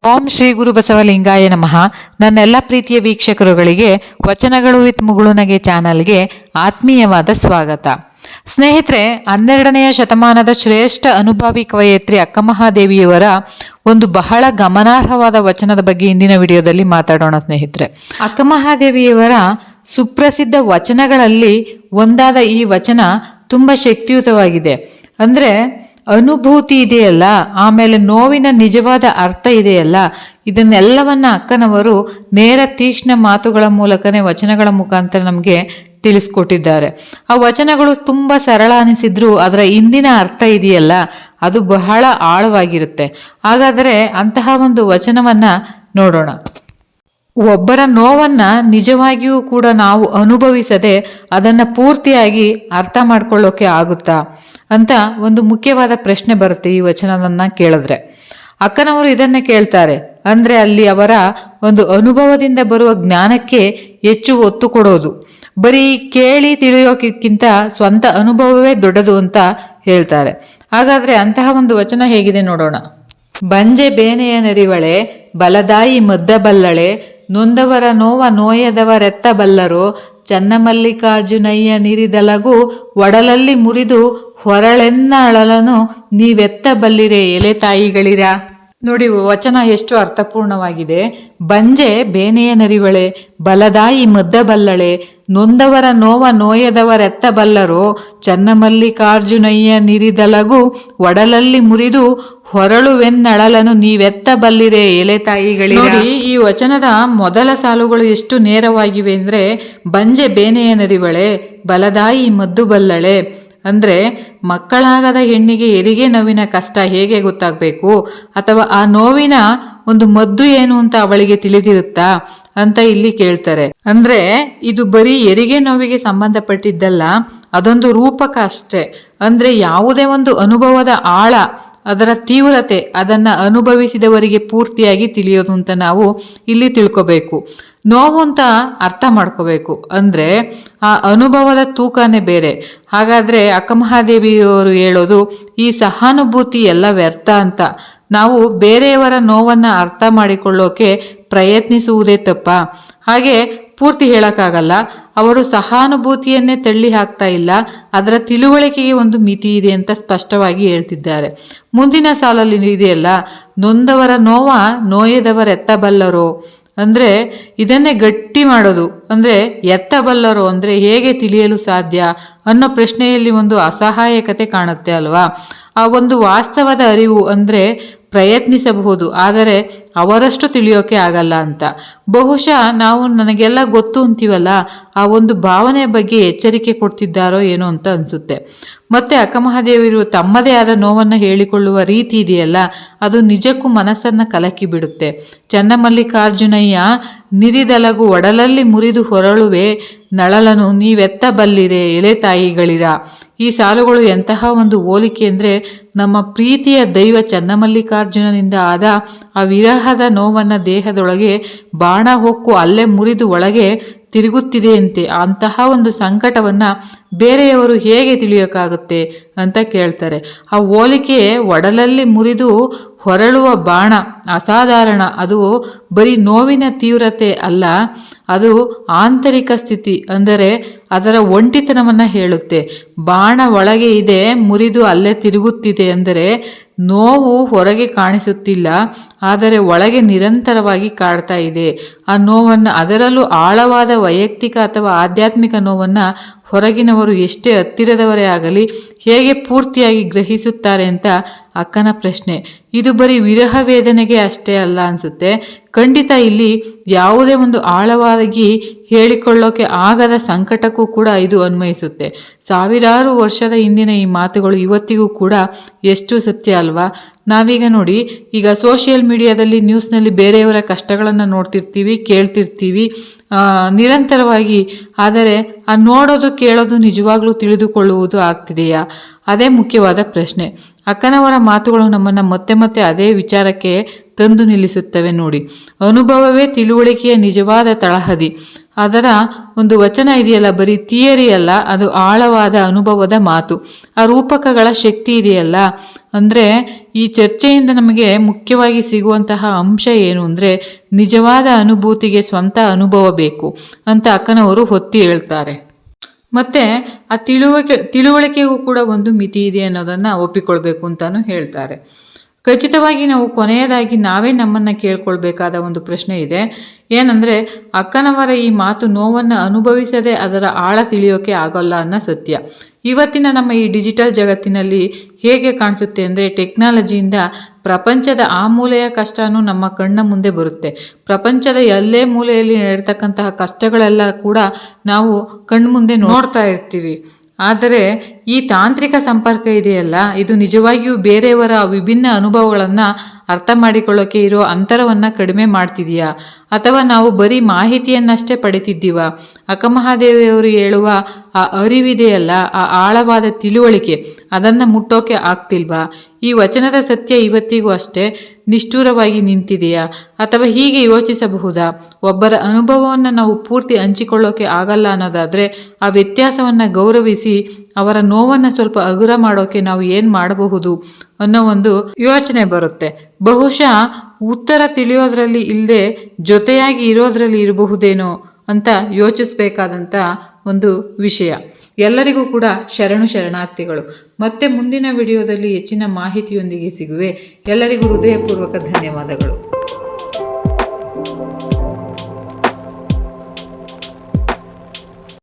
ಓಂ ಶ್ರೀ ಗುರು ಬಸವಲಿಂಗಾಯ ನಮಃ. ನನ್ನೆಲ್ಲ ಪ್ರೀತಿಯ ವೀಕ್ಷಕರುಗಳಿಗೆ ವಚನಗಳು ವಿತ್ ಮುಗುಳುನಗೆ ಚಾನಲ್ಗೆ ಆತ್ಮೀಯವಾದ ಸ್ವಾಗತ. ಸ್ನೇಹಿತರೆ, 12ನೆಯ ಶತಮಾನದ ಶ್ರೇಷ್ಠ ಅನುಭವಿ ಕವಯತ್ರಿ ಅಕ್ಕಮಹಾದೇವಿಯವರ ಒಂದು ಬಹಳ ಗಮನಾರ್ಹವಾದ ವಚನದ ಬಗ್ಗೆ ಇಂದಿನ ವಿಡಿಯೋದಲ್ಲಿ ಮಾತಾಡೋಣ. ಸ್ನೇಹಿತರೆ, ಅಕ್ಕಮಹಾದೇವಿಯವರ ಸುಪ್ರಸಿದ್ಧ ವಚನಗಳಲ್ಲಿ ಒಂದಾದ ಈ ವಚನ ತುಂಬ ಶಕ್ತಿಯುತವಾಗಿದೆ. ಅಂದರೆ ಅನುಭೂತಿ ಇದೆಯಲ್ಲ, ಆಮೇಲೆ ನೋವಿನ ನಿಜವಾದ ಅರ್ಥ ಇದೆಯಲ್ಲ, ಇದನ್ನೆಲ್ಲವನ್ನ ಅಕ್ಕನವರು ನೇರ ತೀಕ್ಷ್ಣ ಮಾತುಗಳ ಮೂಲಕನೇ ವಚನಗಳ ಮುಖಾಂತರ ನಮಗೆ ತಿಳಿಸ್ಕೊಟ್ಟಿದ್ದಾರೆ. ಆ ವಚನಗಳು ತುಂಬ ಸರಳ ಅನಿಸಿದ್ರು ಅದರ ಇಂದಿನ ಅರ್ಥ ಇದೆಯಲ್ಲ, ಅದು ಬಹಳ ಆಳವಾಗಿರುತ್ತೆ. ಹಾಗಾದರೆ ಅಂತಹ ಒಂದು ವಚನವನ್ನ ನೋಡೋಣ. ಒಬ್ಬರ ನೋವನ್ನ ನಿಜವಾಗಿಯೂ ಕೂಡ ನಾವು ಅನುಭವಿಸದೆ ಅದನ್ನು ಪೂರ್ತಿಯಾಗಿ ಅರ್ಥ ಮಾಡ್ಕೊಳ್ಳೋಕೆ ಆಗುತ್ತಾ ಅಂತ ಒಂದು ಮುಖ್ಯವಾದ ಪ್ರಶ್ನೆ ಬರುತ್ತೆ ಈ ವಚನವನ್ನ ಕೇಳಿದ್ರೆ. ಅಕ್ಕನವರು ಇದನ್ನೇ ಕೇಳ್ತಾರೆ. ಅಂದ್ರೆ ಅಲ್ಲಿ ಅವರ ಒಂದು ಅನುಭವದಿಂದ ಬರುವ ಜ್ಞಾನಕ್ಕೆ ಹೆಚ್ಚು ಒತ್ತು ಕೊಡೋದು, ಬರೀ ಕೇಳಿ ತಿಳಿಯೋಕ್ಕಿಂತ ಸ್ವಂತ ಅನುಭವವೇ ದೊಡ್ಡದು ಅಂತ ಹೇಳ್ತಾರೆ. ಹಾಗಾದ್ರೆ ಅಂತಹ ಒಂದು ವಚನ ಹೇಗಿದೆ ನೋಡೋಣ. ಬಂಜೆ ಬೇನೆಯ ನರಿವಳೆ, ಬಲದಾಯಿ ಮದ್ದಬಲ್ಲಳೆ, ನೊಂದವರ ನೋವ ನೋಯದವರೆತ್ತಬಲ್ಲರು, ಚನ್ನಮಲ್ಲಿಕಾರ್ಜುನಯ್ಯ ನಿರಿದಲಗು ಒಡಲಲ್ಲಿ ಮುರಿದು ಹೊರಳೆನ್ನಳಲನು ನೀವೆತ್ತಬಲ್ಲಿರೆ ಎಲೆ ತಾಯಿಗಳಿರ. ನೋಡಿ, ವಚನ ಎಷ್ಟು ಅರ್ಥಪೂರ್ಣವಾಗಿದೆ. ಬಂಜೆ ಬೇನೆಯ ನರಿವಳೆ, ಬಲದಾಯಿ ಮದ್ದಬಲ್ಲಳೆ, ನೊಂದವರ ನೋವ ನೋಯದವರೆತ್ತಬಲ್ಲರು, ಚನ್ನಮಲ್ಲಿಕಾರ್ಜುನಯ್ಯ ನಿರಿದಲಗು ಒಡಲಲ್ಲಿ ಮುರಿದು ಹೊರಳುವೆನ್ನಳಲನು ನೀವೆತ್ತಬಲ್ಲಿರೆ ಎಲೆ ತಾಯಿಗಳಿರ. ನೋಡಿ, ಈ ವಚನದ ಮೊದಲ ಸಾಲುಗಳು ಎಷ್ಟು ನೇರವಾಗಿವೆ ಅಂದ್ರೆ, ಬಂಜೆ ಬೇನೆಯ ನರಿವಳೆ, ಬಲದಾಯಿ ಮದ್ದು ಬಲ್ಲಳೆ. ಅಂದ್ರೆ ಮಕ್ಕಳಾಗದ ಹೆಣ್ಣಿಗೆ ಹೆರಿಗೆ ನೋವಿನ ಕಷ್ಟ ಹೇಗೆ ಗೊತ್ತಾಗಬೇಕು, ಅಥವಾ ಆ ನೋವಿನ ಒಂದು ಮದ್ದು ಏನು ಅಂತ ಅವಳಿಗೆ ತಿಳಿದಿರುತ್ತಾ ಅಂತ ಇಲ್ಲಿ ಕೇಳ್ತಾರೆ. ಅಂದ್ರೆ ಇದು ಬರೀ ಹೆರಿಗೆ ನೋವಿಗೆ ಸಂಬಂಧಪಟ್ಟಿದ್ದಲ್ಲ, ಅದೊಂದು ರೂಪಕ ಅಷ್ಟೇ. ಅಂದ್ರೆ ಯಾವುದೇ ಒಂದು ಅನುಭವದ ಆಳ, ಅದರ ತೀವ್ರತೆ ಅದನ್ನ ಅನುಭವಿಸಿದವರಿಗೆ ಪೂರ್ತಿಯಾಗಿ ತಿಳಿಯೋದು ಅಂತ ನಾವು ಇಲ್ಲಿ ತಿಳ್ಕೋಬೇಕು. ನೋವು ಅಂತ ಅರ್ಥ ಮಾಡ್ಕೋಬೇಕು. ಅಂದ್ರೆ ಆ ಅನುಭವದ ತೂಕನೇ ಬೇರೆ. ಹಾಗಾದ್ರೆ ಅಕ್ಕಮಹಾದೇವಿಯವರು ಹೇಳೋದು ಈ ಸಹಾನುಭೂತಿ ಎಲ್ಲ ವ್ಯರ್ಥ ಅಂತ. ನಾವು ಬೇರೆಯವರ ನೋವನ್ನ ಅರ್ಥ ಮಾಡಿಕೊಳ್ಳೋಕೆ ಪ್ರಯತ್ನಿಸುವುದೇ ತಪ್ಪ. ಹಾಗೆ ಪೂರ್ತಿ ಹೇಳಕ್ಕಾಗಲ್ಲ. ಅವರು ಸಹಾನುಭೂತಿಯನ್ನೇ ತಳ್ಳಿ ಹಾಕ್ತಾ ಇಲ್ಲ, ಅದರ ತಿಳುವಳಿಕೆಗೆ ಒಂದು ಮಿತಿ ಇದೆ ಅಂತ ಸ್ಪಷ್ಟವಾಗಿ ಹೇಳ್ತಿದ್ದಾರೆ. ಮುಂದಿನ ಸಾಲಲ್ಲಿ ಇದೆಯಲ್ಲ, ನೊಂದವರ ನೋವ ನೋಯದವರೆತ್ತಬಲ್ಲರು. ಅಂದ್ರೆ ಇದನ್ನೇ ಗಟ್ಟಿ ಮಾಡೋದು. ಅಂದ್ರೆ ಎತ್ತಬಲ್ಲರು ಅಂದ್ರೆ ಹೇಗೆ ತಿಳಿಯಲು ಸಾಧ್ಯ ಅನ್ನೋ ಪ್ರಶ್ನೆಯಲ್ಲಿ ಒಂದು ಅಸಹಾಯಕತೆ ಕಾಣುತ್ತೆ ಅಲ್ವಾ. ಆ ಒಂದು ವಾಸ್ತವದ ಅರಿವು ಅಂದ್ರೆ ಪ್ರಯತ್ನಿಸಬಹುದು, ಆದರೆ ಅವರಷ್ಟು ತಿಳಿಯೋಕೆ ಆಗಲ್ಲ ಅಂತ. ಬಹುಶಃ ನಾವು ನನಗೆಲ್ಲ ಗೊತ್ತು ಅಂತೀವಲ್ಲ, ಆ ಒಂದು ಭಾವನೆ ಬಗ್ಗೆ ಎಚ್ಚರಿಕೆ ಕೊಡ್ತಿದ್ದಾರೋ ಏನೋ ಅಂತ ಅನ್ಸುತ್ತೆ. ಮತ್ತೆ ಅಕ್ಕಮಹಾದೇವಿಯರು ತಮ್ಮದೇ ಆದ ನೋವನ್ನು ಹೇಳಿಕೊಳ್ಳುವ ರೀತಿ ಇದೆಯಲ್ಲ, ಅದು ನಿಜಕ್ಕೂ ಮನಸ್ಸನ್ನ ಕಲಕಿ ಬಿಡುತ್ತೆ. ಚನ್ನಮಲ್ಲಿಕಾರ್ಜುನಯ್ಯ ನಿರಿದಲಗು ಒಡಲಲ್ಲಿ ಮುರಿದು ಹೊರಳುವೆ ನಳಲನು ನೀವೆತ್ತಬಲ್ಲಿರೆ ಎಲೆ ತಾಯಿಗಳಿರ. ಈ ಸಾಲುಗಳು ಎಂತಹ ಒಂದು ಹೋಲಿಕೆ ಅಂದರೆ, ನಮ್ಮ ಪ್ರೀತಿಯ ದೈವ ಚನ್ನಮಲ್ಲಿಕಾರ್ಜುನನಿಂದ ಆದ ಆ ವಿರಹದ ನೋವನ್ನು ದೇಹದೊಳಗೆ ಬಾಣ ಹೊಕ್ಕು ಅಲ್ಲೇ ಮುರಿದು ಒಳಗೆ ತಿರುಗುತ್ತಿದೆಯಂತೆ. ಅಂತಹ ಒಂದು ಸಂಕಟವನ್ನ ಬೇರೆಯವರು ಹೇಗೆ ತಿಳಿಯೋಕ್ಕಾಗುತ್ತೆ ಅಂತ ಕೇಳ್ತಾರೆ. ಆ ಹೋಲಿಕೆ ಒಡಲಲ್ಲಿ ಮುರಿದು ಹೊರಳುವ ಬಾಣ ಅಸಾಧಾರಣ. ಅದು ಬರೀ ನೋವಿನ ತೀವ್ರತೆ ಅಲ್ಲ, ಅದು ಆಂತರಿಕ ಸ್ಥಿತಿ, ಅಂದರೆ ಅದರ ಒಂಟಿತನವನ್ನ ಹೇಳುತ್ತೆ. ಬಾಣ ಒಳಗೆ ಇದೆ, ಮುರಿದು ಅಲ್ಲೇ ತಿರುಗುತ್ತಿದೆ ಅಂದರೆ ನೋವು ಹೊರಗೆ ಕಾಣಿಸುತ್ತಿಲ್ಲ, ಆದರೆ ಒಳಗೆ ನಿರಂತರವಾಗಿ ಕಾಡ್ತಾ ಇದೆ. ಆ ನೋವನ್ನು, ಅದರಲ್ಲೂ ಆಳವಾದ ವೈಯಕ್ತಿಕ ಅಥವಾ ಆಧ್ಯಾತ್ಮಿಕ ನೋವನ್ನು ಹೊರಗಿನವರು ಎಷ್ಟೇ ಹತ್ತಿರದವರೇ ಆಗಲಿ ಹೇಗೆ ಪೂರ್ತಿಯಾಗಿ ಗ್ರಹಿಸುತ್ತಾರೆ ಅಂತ ಅಕ್ಕನ ಪ್ರಶ್ನೆ. ಇದು ಬರೀ ವಿರಹ ವೇದನೆಗೆ ಅಷ್ಟೇ ಅಲ್ಲ ಅನ್ಸುತ್ತೆ. ಖಂಡಿತ ಇಲ್ಲಿ ಯಾವುದೇ ಒಂದು ಆಳವಾಗಿ ಹೇಳಿಕೊಳ್ಳೋಕೆ ಆಗದ ಸಂಕಟಕ್ಕೂ ಕೂಡ ಇದು ಅನ್ವಯಿಸುತ್ತೆ. ಸಾವಿರಾರು ವರ್ಷದ ಹಿಂದಿನ ಈ ಮಾತುಗಳು ಇವತ್ತಿಗೂ ಕೂಡ ಎಷ್ಟು ಸತ್ಯ ಅಲ್ವಾ. ನಾವೀಗ ನೋಡಿ, ಈಗ ಸೋಷಿಯಲ್ ಮೀಡಿಯಾದಲ್ಲಿ ನ್ಯೂಸ್ನಲ್ಲಿ ಬೇರೆಯವರ ಕಷ್ಟಗಳನ್ನು ನೋಡ್ತಿರ್ತೀವಿ, ಕೇಳ್ತಿರ್ತೀವಿ ನಿರಂತರವಾಗಿ. ಆದರೆ ಆ ನೋಡೋದು ಕೇಳೋದು ನಿಜವಾಗ್ಲೂ ತಿಳಿದುಕೊಳ್ಳುವುದು ಆಗ್ತಿದೆಯಾ? ಅದೇ ಮುಖ್ಯವಾದ ಪ್ರಶ್ನೆ. ಅಕ್ಕನವರ ಮಾತುಗಳು ನಮ್ಮನ್ನು ಮತ್ತೆ ಮತ್ತೆ ಅದೇ ವಿಚಾರಕ್ಕೆ ತಂದು ನಿಲ್ಲಿಸುತ್ತವೆ ನೋಡಿ. ಅನುಭವವೇ ತಿಳುವಳಿಕೆಯ ನಿಜವಾದ ತಳಹದಿ. ಅದರ ಒಂದು ವಚನ ಇದೆಯಲ್ಲ, ಬರೀ ಥಿಯರಿ ಅಲ್ಲ, ಅದು ಆಳವಾದ ಅನುಭವದ ಮಾತು. ಆ ರೂಪಕಗಳ ಶಕ್ತಿ ಇದೆಯಲ್ಲ, ಅಂದರೆ ಈ ಚರ್ಚೆಯಿಂದ ನಮಗೆ ಮುಖ್ಯವಾಗಿ ಸಿಗುವಂತಹ ಅಂಶ ಏನು ಅಂದರೆ, ನಿಜವಾದ ಅನುಭೂತಿಗೆ ಸ್ವಂತ ಅನುಭವ ಬೇಕು ಅಂತ ಅಕ್ಕನವರು ಹೊತ್ತಿ ಹೇಳ್ತಾರೆ. ಮತ್ತು ಆ ತಿಳುವಳಿಕೆಗೂ ಕೂಡ ಒಂದು ಮಿತಿ ಇದೆ ಅನ್ನೋದನ್ನು ಒಪ್ಪಿಕೊಳ್ಬೇಕು ಅಂತಾನು ಹೇಳ್ತಾರೆ. ಖಚಿತವಾಗಿ ನಾವು ಕೊನೆಯದಾಗಿ ನಾವೇ ನಮ್ಮನ್ನು ಕೇಳ್ಕೊಳ್ಬೇಕಾದ ಒಂದು ಪ್ರಶ್ನೆ ಇದೆ. ಏನಂದರೆ, ಅಕ್ಕನವರ ಈ ಮಾತು ನೋವನ್ನು ಅನುಭವಿಸದೆ ಅದರ ಆಳ ತಿಳಿಯೋಕೆ ಆಗೋಲ್ಲ ಅನ್ನೋ ಸತ್ಯ. ಇವತ್ತಿನ ನಮ್ಮ ಈ ಡಿಜಿಟಲ್ ಜಗತ್ತಿನಲ್ಲಿ ಹೇಗೆ ಕಾಣಿಸುತ್ತೆ ಅಂದರೆ, ಟೆಕ್ನಾಲಜಿಯಿಂದ ಪ್ರಪಂಚದ ಆ ಮೂಲೆಯ ಕಷ್ಟನೂ ನಮ್ಮ ಕಣ್ಣ ಮುಂದೆ ಬರುತ್ತೆ. ಪ್ರಪಂಚದ ಎಲ್ಲೇ ಮೂಲೆಯಲ್ಲಿ ನಡೆತಕ್ಕಂತಹ ಕಷ್ಟಗಳೆಲ್ಲ ಕೂಡ ನಾವು ಕಣ್ಮುಂದೆ ನೋಡ್ತಾ ಇರ್ತೀವಿ. ಆದರೆ ಈ ತಾಂತ್ರಿಕ ಸಂಪರ್ಕ ಇದೆಯಲ್ಲ, ಇದು ನಿಜವಾಗಿಯೂ ಬೇರೆಯವರ ವಿಭಿನ್ನ ಅನುಭವಗಳನ್ನು ಅರ್ಥ ಮಾಡಿಕೊಳ್ಳೋಕೆ ಇರೋ ಅಂತರವನ್ನು ಕಡಿಮೆ ಮಾಡ್ತಿದೆಯಾ, ಅಥವಾ ನಾವು ಬರೀ ಮಾಹಿತಿಯನ್ನಷ್ಟೇ ಪಡಿತಿದ್ದೀವ? ಅಕ್ಕಮಹಾದೇವಿಯವರು ಹೇಳುವ ಆ ಅರಿವಿದೆಯಲ್ಲ, ಆ ಆಳವಾದ ತಿಳುವಳಿಕೆ, ಅದನ್ನು ಮುಟ್ಟೋಕೆ ಆಗ್ತಿಲ್ವಾ? ಈ ವಚನದ ಸತ್ಯ ಇವತ್ತಿಗೂ ಅಷ್ಟೇ ನಿಷ್ಠೂರವಾಗಿ ನಿಂತಿದೆಯಾ? ಅಥವಾ ಹೀಗೆ ಯೋಚಿಸಬಹುದಾ? ಒಬ್ಬರ ಅನುಭವವನ್ನು ನಾವು ಪೂರ್ತಿ ಹಂಚಿಕೊಳ್ಳೋಕೆ ಆಗಲ್ಲ ಅನ್ನೋದಾದರೆ, ಆ ವ್ಯತ್ಯಾಸವನ್ನು ಗೌರವಿಸಿ ಅವರ ನೋವನ್ನು ಸ್ವಲ್ಪ ಹಗುರ ಮಾಡೋಕೆ ನಾವು ಏನು ಮಾಡಬಹುದು ಅನ್ನೋ ಒಂದು ಯೋಚನೆ ಬರುತ್ತೆ. ಬಹುಶಃ ಉತ್ತರ ತಿಳಿಯೋದ್ರಲ್ಲಿ ಇಲ್ಲದೆ ಜೊತೆಯಾಗಿ ಇರೋದ್ರಲ್ಲಿ ಇರಬಹುದೇನೋ ಅಂತ ಯೋಚಿಸಬೇಕಾದಂಥ ಒಂದು ವಿಷಯ. ಎಲ್ಲರಿಗೂ ಕೂಡ ಶರಣಾರ್ಥಿಗಳು. ಮತ್ತೆ ಮುಂದಿನ ವಿಡಿಯೋದಲ್ಲಿ ಹೆಚ್ಚಿನ ಮಾಹಿತಿಯೊಂದಿಗೆ ಸಿಗುವೆ. ಎಲ್ಲರಿಗೂ ಹೃದಯಪೂರ್ವಕ ಧನ್ಯವಾದಗಳು.